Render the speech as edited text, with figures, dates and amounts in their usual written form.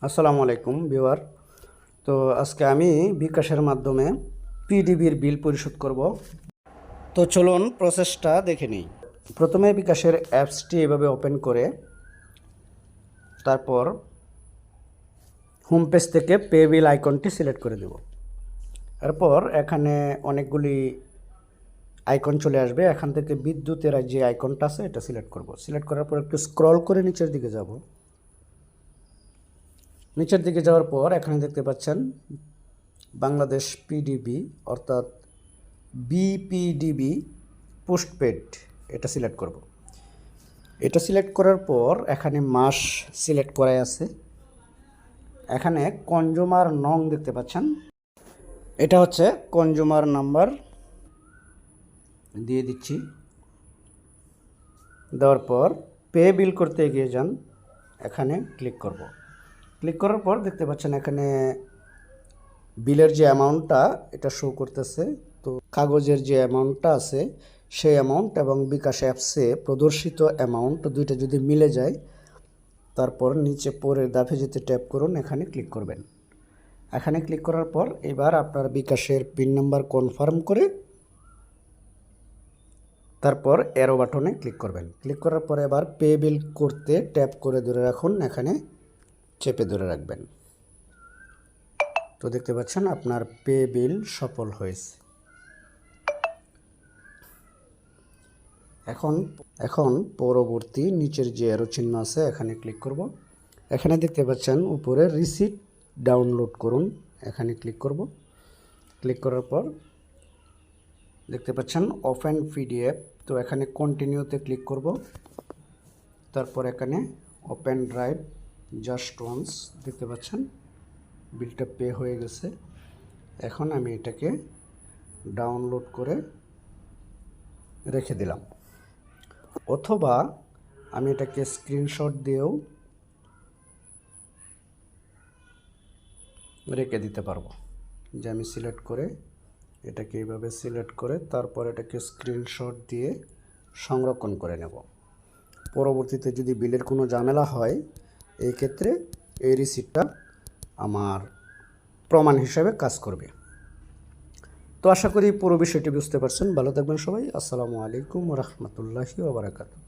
আসসালামু আলাইকুম ভিউয়ার। তো আজকে আমি বিকাশের মাধ্যমে পিডিবির বিল পরিশোধ করব। তো চলুন প্রসেসটা দেখে নিই। প্রথমে বিকাশের অ্যাপসটি এভাবে ওপেন করে তারপর হোম পেজ থেকে পে বিল আইকনটি সিলেক্ট করে দেব। এরপর এখানে অনেকগুলি আইকন চলে আসবে। এখান থেকে বিদ্যুতের যে আইকনটা আছে এটা সিলেক্ট করব। সিলেক্ট করার পর একটু স্ক্রল করে নিচের দিকে যাব। নিচের দিকে যাওয়ার পর এখানে দেখতে পাচ্ছেন বাংলাদেশ পিডিবি অর্থাৎ বিপিডিবি পোস্টপেড, এটা সিলেক্ট করব। এটা সিলেক্ট করার পর এখানে মাস সিলেক্ট করাই আছে। এখানে কনজুমার নং দেখতে পাচ্ছেন, এটা হচ্ছে কনজুমার নাম্বার দিয়ে দিচ্ছি। দেওয়ার পর পে বিল করতে এগিয়ে যান, এখানে ক্লিক করব। ক্লিক করার পর দেখতে পাচ্ছেন এখানে বিলের যে অ্যামাউন্টটা এটা শো করতেছে। তো কাগজের যে অ্যামাউন্টটা আছে সেই অ্যামাউন্ট এবং বিকাশ অ্যাপসে প্রদর্শিত অ্যামাউন্ট দুইটা যদি মিলে যায়, তারপর নিচে পরের ধাপে যেতে ট্যাপ করুন, এখানে ক্লিক করবেন। এখানে ক্লিক করার পর এবার আপনার বিকাশের পিন নাম্বার কনফার্ম করে তারপর অ্যারো বাটনে ক্লিক করবেন। ক্লিক করার পর এবার পে বিল করতে ট্যাপ করে ধরে রাখুন, এখানে চেপে ধরে রাখবেন। তো দেখতে পাচ্ছেন আপনার পে বিল সফল হয়েছে। এখন পরবর্তী নিচের যে অ্যারো চিহ্ন আছে এখানে ক্লিক করব। এখানে দেখতে পাচ্ছেন উপরে রিসিট ডাউনলোড করুন, এখানে ক্লিক করব। ক্লিক করার পর দেখতে পাচ্ছেন ওপেন পিডিএফ। তো এখানে কন্টিনিউতে ক্লিক করব। তারপর এখানে ওপেন ড্রাইভ জাস্ট ওয়ান্স, দেখতে পাচ্ছেন বিলটা পে হয়ে গেছে। এখন আমি এটাকে ডাউনলোড করে রেখে দিলাম, অথবা আমি এটাকে স্ক্রিনশট দিয়েও রেখে দিতে পারবো। যে আমি সিলেক্ট করে এটাকে এইভাবে সিলেক্ট করে তারপর এটাকে স্ক্রিনশট দিয়ে সংরক্ষণ করে নেব। পরবর্তীতে যদি বিলের কোনো ঝামেলা হয়, এই ক্ষেত্রে এই রিসিপ্টটা আমার প্রমাণ হিসাবে কাজ করবে। তো আশা করি পুরো বিষয়টি বুঝতে পারছেন। ভালো থাকবেন সবাই। আসসালামু আলাইকুম ওয়া রাহমাতুল্লাহি ওয়া বারাকাতুহু।